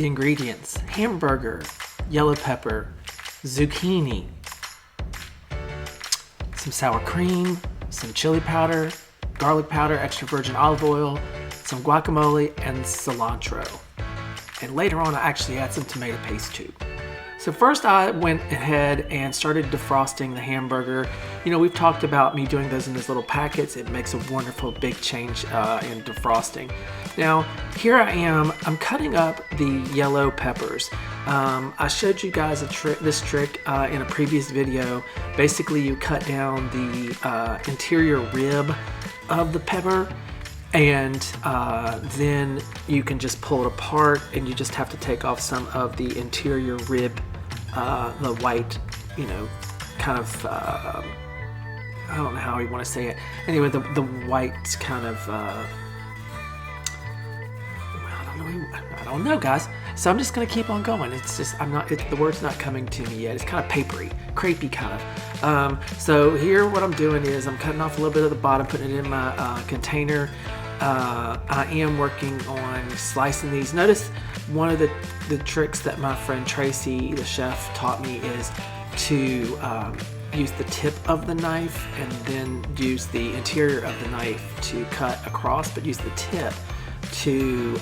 The ingredients: hamburger, yellow pepper, zucchini, some sour cream, some chili powder, garlic powder, extra virgin olive oil, some guacamole, and cilantro. And later on, I actually add some tomato paste too. So first I went ahead and started defrosting the hamburger. You know, we've talked about me doing those in those little packets. It makes a wonderful big change in defrosting. Now, here I am, I'm cutting up the yellow peppers. I showed you guys this trick in a previous video. Basically, you cut down the interior rib of the pepper, and then you can just pull it apart, and you just have to take off some of the interior rib, the white, you know, kind of, I don't know how you want to say it. Anyway, the white kind of, I don't know, guys. So I'm just gonna keep on going. It's just, the word's not coming to me yet. It's kind of papery, crepey kind of. So here what I'm doing is I'm cutting off a little bit of the bottom, putting it in my container. I am working on slicing these. Notice one of the tricks that my friend Tracy, the chef, taught me is to use the tip of the knife and then use the interior of the knife to cut across, but use the tip to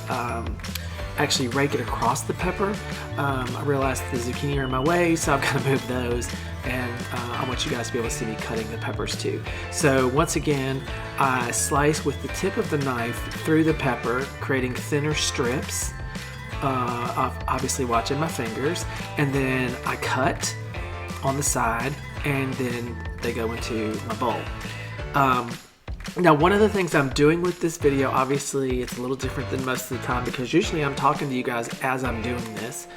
actually rake it across the pepper. I realized the zucchini are in my way, so I've got to move those, and I want you guys to be able to see me cutting the peppers too. So once again, I slice with the tip of the knife through the pepper, creating thinner strips, obviously watching my fingers, and then I cut on the side, and then they go into my bowl. Now, one of the things I'm doing with this video, obviously it's a little different than most of the time because usually I'm talking to you guys as I'm doing this.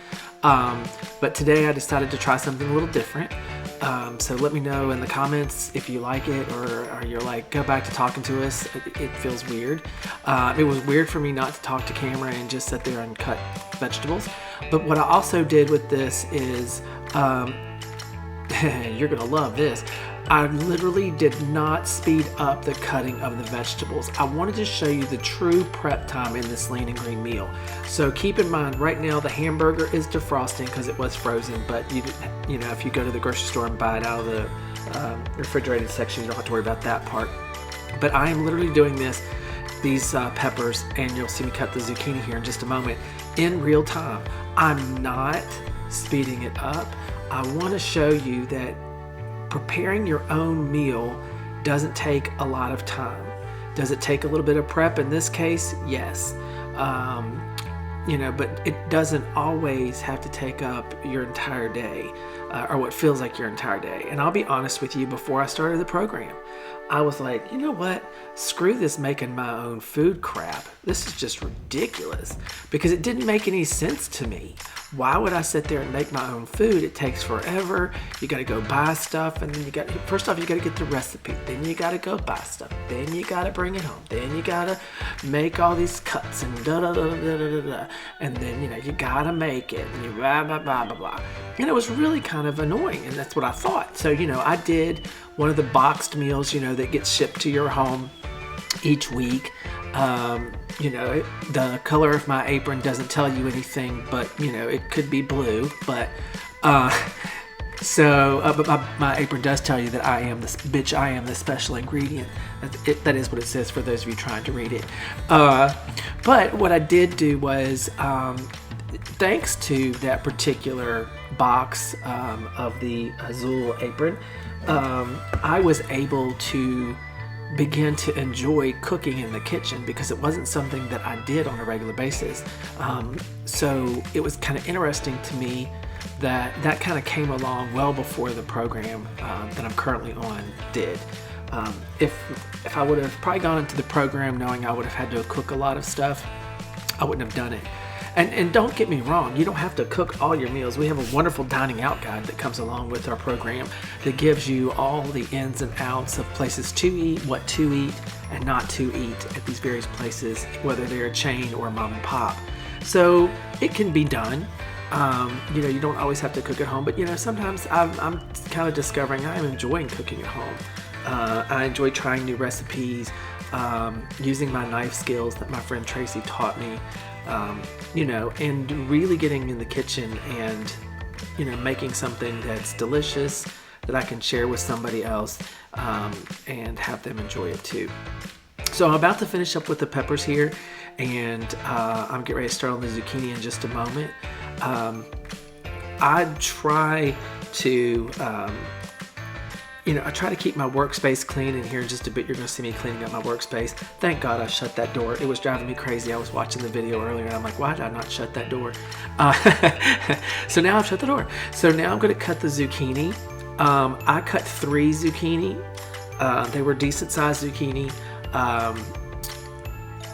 But today I decided to try something a little different. So let me know in the comments if you like it, or you're like, go back to talking to us. It feels weird. It was weird for me not to talk to camera and just sit there and cut vegetables. But what I also did with this is, you're gonna love this. I literally did not speed up the cutting of the vegetables. I wanted to show you the true prep time in this lean and green meal. So keep in mind, right now the hamburger is defrosting because it was frozen, but you know, if you go to the grocery store and buy it out of the refrigerated section, you don't have to worry about that part. But I am literally doing these peppers, and you'll see me cut the zucchini here in just a moment, in real time. I'm not speeding it up. I want to show you that preparing your own meal doesn't take a lot of time. Does it take a little bit of prep in this case? Yes. You know, but it doesn't always have to take up your entire day, or what feels like your entire day. And I'll be honest with you, before I started the program, I was like, you know what? Screw this making my own food crap. This is just ridiculous, because it didn't make any sense to me. Why would I sit there and make my own food? It takes forever. You got to go buy stuff, and then first off, you got to get the recipe. Then you got to go buy stuff. Then you got to bring it home. Then you got to make all these cuts and da-da-da-da-da-da-da. And then, you know, you got to make it, and you blah, blah, blah, blah, blah. And it was really kind of annoying, and that's what I thought. So, you know, I did one of the boxed meals, you know, that gets shipped to your home each week. You know, the color of my apron doesn't tell you anything, but, you know, it could be blue, but, but my apron does tell you that I am the special ingredient. That is what it says for those of you trying to read it. But what I did do was, thanks to that particular box of the Azul apron, I was able to begin to enjoy cooking in the kitchen, because it wasn't something that I did on a regular basis. So it was kind of interesting to me that kind of came along well before the program that I'm currently on did. If I would have probably gone into the program knowing I would have had to cook a lot of stuff, I wouldn't have done it. And don't get me wrong, you don't have to cook all your meals. We have a wonderful dining out guide that comes along with our program that gives you all the ins and outs of places to eat, what to eat and not to eat at these various places, whether they're a chain or mom and pop. So it can be done. You know, you don't always have to cook at home, but, you know, sometimes I'm kind of discovering I am enjoying cooking at home. I enjoy trying new recipes. using my knife skills that my friend Tracy taught me, and really getting in the kitchen and, making something that's delicious that I can share with somebody else and have them enjoy it too. So I'm about to finish up with the peppers here, and I'm getting ready to start on the zucchini in just a moment. I try to, I try to keep my workspace clean, and here in just a bit you're going to see me cleaning up my workspace. Thank God I shut that door. It was driving me crazy. I was watching the video earlier and I'm like, why did I not shut that door? So now I've shut the door. So now I'm going to cut the zucchini. I cut 3 zucchini. They were decent sized zucchini.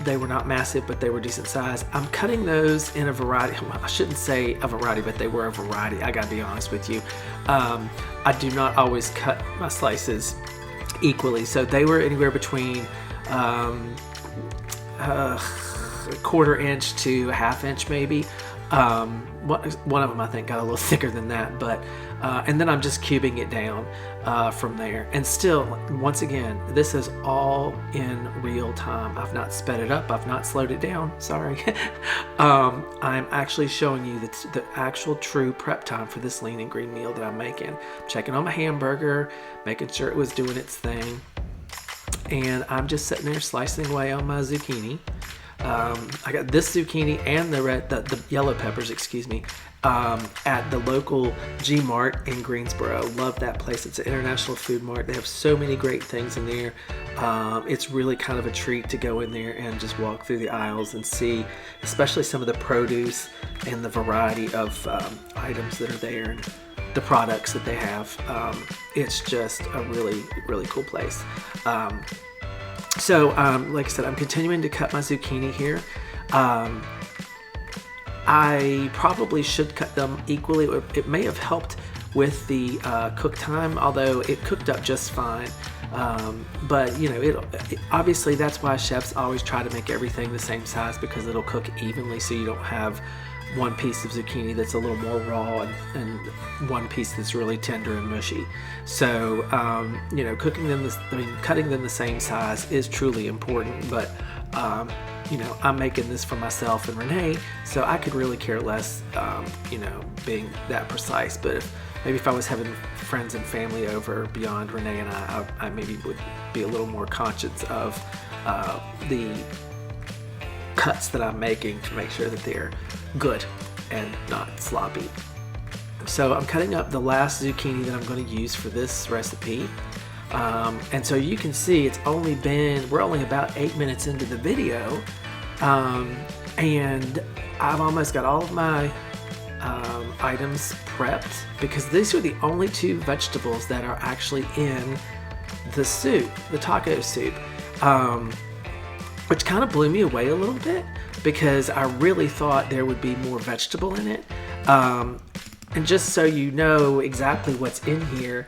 They were not massive, but they were decent size. I'm cutting those in a variety. Well, I shouldn't say a variety, but they were a variety. I gotta be honest with you. I do not always cut my slices equally. So they were anywhere between a 1/4 inch to a 1/2 inch maybe. One of them I think got a little thicker than that, but and then I'm just cubing it down from there. And still, once again, this is all in real time. I've not sped it up. I've not slowed it down. Sorry. I'm actually showing you the actual true prep time for this lean and green meal that I'm making. Checking on my hamburger, making sure it was doing its thing. And I'm just sitting there slicing away on my zucchini. I got this zucchini and the yellow peppers, at the local G Mart in Greensboro. Love that place. It's an international food mart. They have so many great things in there. It's really kind of a treat to go in there and just walk through the aisles and see, especially some of the produce and the variety of items that are there and the products that they have. It's just a really, really cool place. So, like I said, I'm continuing to cut my zucchini here. I probably should cut them equally. It may have helped with the cook time, although it cooked up just fine. But obviously that's why chefs always try to make everything the same size, because it'll cook evenly, so you don't have one piece of zucchini that's a little more raw and one piece that's really tender and mushy. So, cutting them the same size is truly important, but I'm making this for myself and Renee, so I could really care less, being that precise. But if I was having friends and family over beyond Renee and I maybe would be a little more conscious of the cuts that I'm making to make sure that they're good and not sloppy. So I'm cutting up the last zucchini that I'm going to use for this recipe. And so you can see we're only about 8 minutes into the video, and I've almost got all of my items prepped, because these are the only 2 vegetables that are actually in the soup, the taco soup, which kind of blew me away a little bit, because I really thought there would be more vegetable in it. And just so you know exactly what's in here,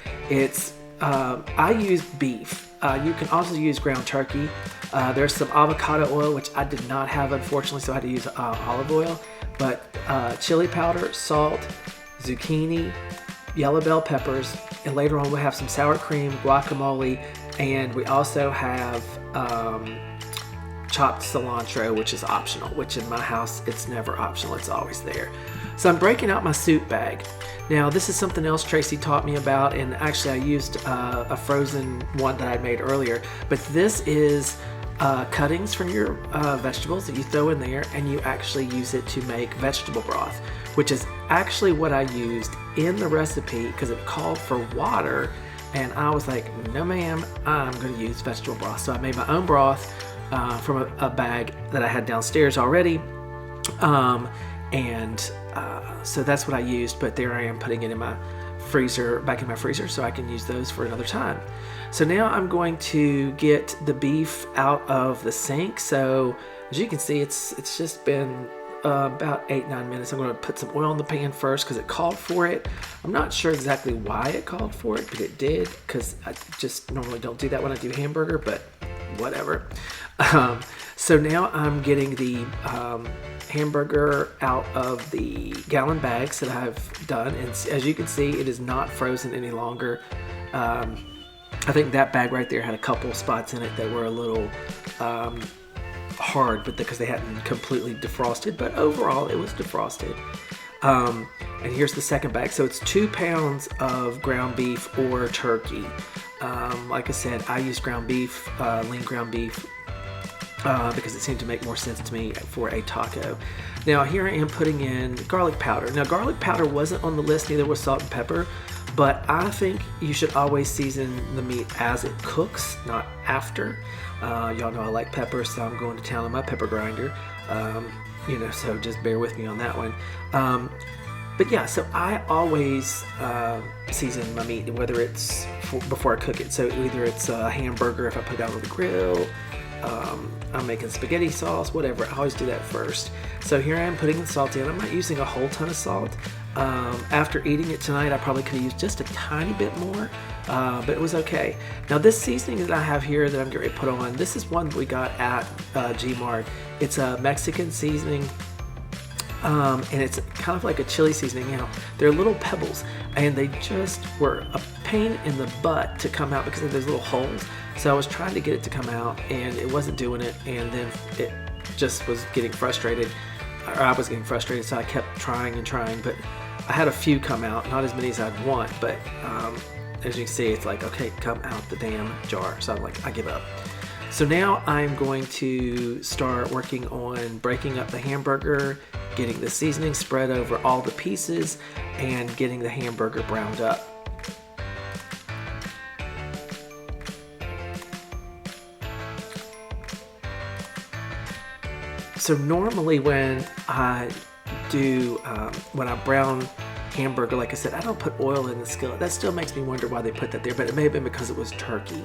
I use beef. You can also use ground turkey. There's some avocado oil, which I did not have, unfortunately, so I had to use olive oil. But chili powder, salt, zucchini, yellow bell peppers, and later on we'll have some sour cream, guacamole, and we also have chopped cilantro, which is optional, which in my house, it's never optional. It's always there. So I'm breaking out my soup bag. Now, this is something else Tracy taught me about, and actually I used a frozen one that I made earlier, but this is cuttings from your vegetables that you throw in there, and you actually use it to make vegetable broth, which is actually what I used in the recipe, because it called for water, and I was like, no ma'am, I'm going to use vegetable broth. So I made my own broth from a bag that I had downstairs already, so that's what I used, but there I am putting it in my freezer, back in my freezer, so I can use those for another time. So now I'm going to get the beef out of the sink. So as you can see, it's just been about 8-9 minutes. I'm going to put some oil in the pan first because it called for it. I'm not sure exactly why it called for it, but it did, because I just normally don't do that when I do hamburger, but whatever. So now I'm getting the hamburger out of the gallon bags that I've done, and as you can see, it is not frozen any longer. I think that bag right there had a couple spots in it that were a little hard, but because they hadn't completely defrosted, but overall it was defrosted. And here's the second bag. So it's 2 pounds of ground beef or turkey. Like I said, I use ground beef, lean ground beef, because it seemed to make more sense to me for a taco. Now here I am putting in garlic powder. Now garlic powder wasn't on the list, neither was salt and pepper, but I think you should always season the meat as it cooks, not after. Y'all know I like pepper, so I'm going to town on my pepper grinder. So just bear with me on that one. But yeah, so I always season my meat, whether it's before I cook it. So either it's a hamburger if I put it out on the grill, I'm making spaghetti sauce, whatever. I always do that first. So here I am putting the salt in. I'm not using a whole ton of salt. After eating it tonight, I probably could have used just a tiny bit more, but it was okay. Now this seasoning that I have here that I'm getting ready to put on, this is one that we got at G-Mart. It's a Mexican seasoning. And it's kind of like a chili seasoning. They're little pebbles, and they just were a pain in the butt to come out because of those little holes. So I was trying to get it to come out, and it wasn't doing it, and then it just was getting frustrated, or I was getting frustrated, so I kept trying and trying, but I had a few come out, not as many as I'd want, but as you can see, it's like, okay, come out the damn jar. So I'm like, I give up. So now I'm going to start working on breaking up the hamburger, getting the seasoning spread over all the pieces, and getting the hamburger browned up. So normally when I brown hamburger, like I said, I don't put oil in the skillet. That still makes me wonder why they put that there, but it may have been because it was turkey.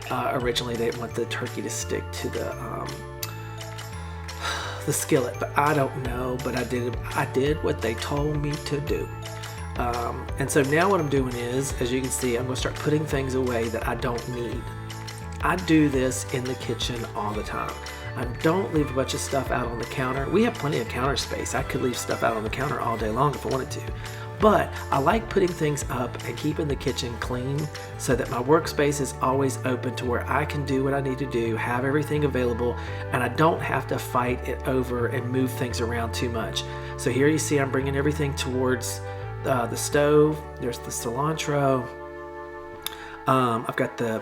Originally they didn't want the turkey to stick to the skillet, but I don't know, but I did what they told me to do. And so now what I'm doing is, as you can see, I'm going to start putting things away that I don't need. I do this in the kitchen all the time. I don't leave a bunch of stuff out on the counter. We have plenty of counter space. I could leave stuff out on the counter all day long if I wanted to. But I like putting things up and keeping the kitchen clean so that my workspace is always open to where I can do what I need to do, have everything available, and I don't have to fight it over and move things around too much. So here you see I'm bringing everything towards the stove. There's the cilantro. I've got the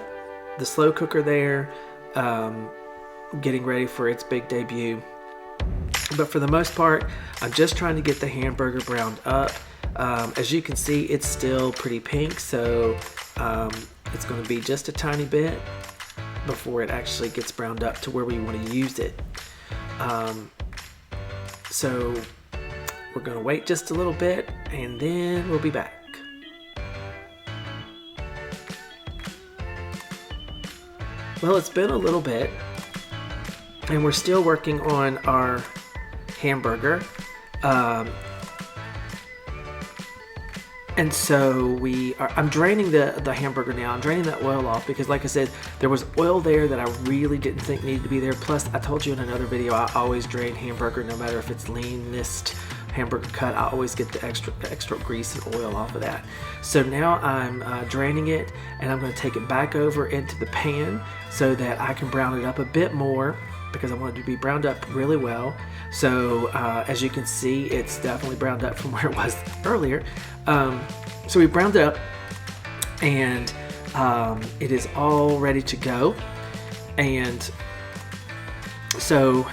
slow cooker there, getting ready for its big debut. But for the most part, I'm just trying to get the hamburger browned up. As you can see, it's still pretty pink, so it's going to be just a tiny bit before it actually gets browned up to where we want to use it. So we're going to wait just a little bit, and then we'll be back. Well, it's been a little bit, and we're still working on our hamburger. And so I'm draining the hamburger now. I'm draining that oil off because, like I said, there was oil there that I really didn't think needed to be there. Plus, I told you in another video, I always drain hamburger, no matter if it's leanest hamburger cut. I always get the extra grease and oil off of that. So now I'm draining it, and I'm going to take it back over into the pan so that I can brown it up a bit more, because I want it to be browned up really well. So as you can see, it's definitely browned up from where it was earlier. So we browned it up, and it is all ready to go. And so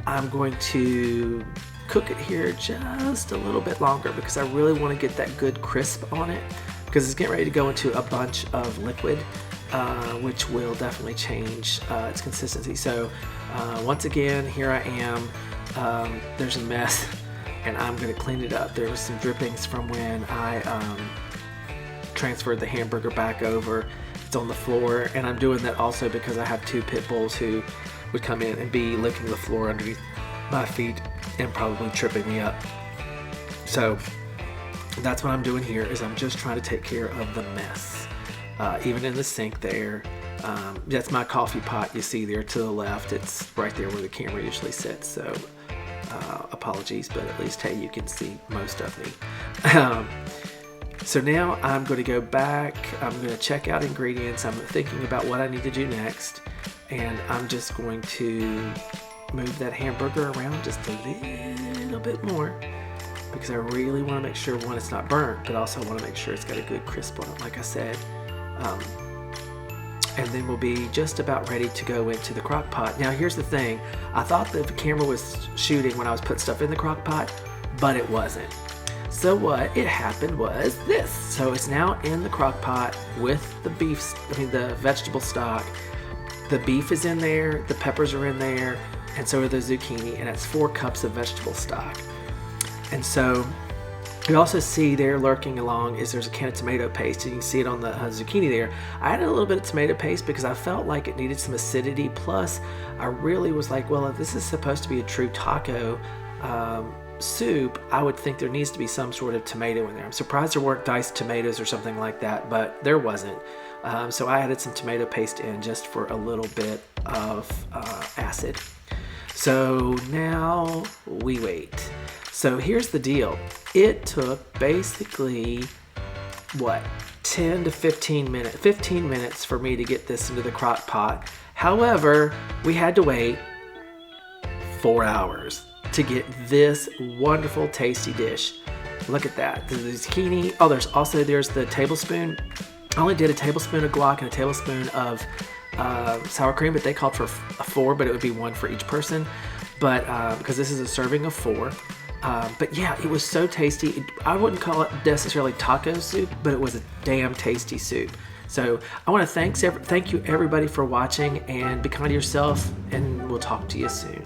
I'm going to cook it here just a little bit longer because I really want to get that good crisp on it, because it's getting ready to go into a bunch of liquid, which will definitely change its consistency. So once again, here I am. There's a mess, and I'm going to clean it up. There was some drippings from when I transferred the hamburger back over. It's on the floor, and I'm doing that also because I have 2 pit bulls who would come in and be licking the floor underneath my feet and probably tripping me up. So that's what I'm doing here, is I'm just trying to take care of the mess. Even in the sink there, that's my coffee pot you see there to the left. It's right there where the camera usually sits, so apologies, but at least, hey, you can see most of me. So now I'm going to go back, I'm going to check out ingredients, I'm thinking about what I need to do next, and I'm just going to move that hamburger around just a little bit more because I really want to make sure, one, it's not burnt, but also I want to make sure it's got a good crisp on it, like I said. And then we'll be just about ready to go into the crock pot. Now here's the thing, I thought the camera was shooting when I was putting stuff in the crock pot, but it wasn't. So what it happened was this. So it's now in the crock pot with the the vegetable stock. The beef is in there, the peppers are in there, and so are the zucchini, and it's 4 cups of vegetable stock. And so you also see there lurking along is there's a can of tomato paste, and you can see it on the zucchini there. I added a little bit of tomato paste because I felt like it needed some acidity, plus I really was like, well, if this is supposed to be a true taco soup, I would think there needs to be some sort of tomato in there. I'm surprised there weren't diced tomatoes or something like that, but there wasn't. So I added some tomato paste in just for a little bit of acid. So now we wait. So here's the deal. It took basically, what, 10 to 15 minutes, 15 minutes for me to get this into the crock pot. However, we had to wait 4 hours to get this wonderful, tasty dish. Look at that. The zucchini. Oh, there's the tablespoon. I only did a tablespoon of guac and a tablespoon of sour cream, but they called for 4, but it would be 1 for each person. But because this is a serving of 4. But yeah, it was so tasty. I wouldn't call it necessarily taco soup, but it was a damn tasty soup. So I want to thank you everybody for watching, and be kind to yourself, and we'll talk to you soon.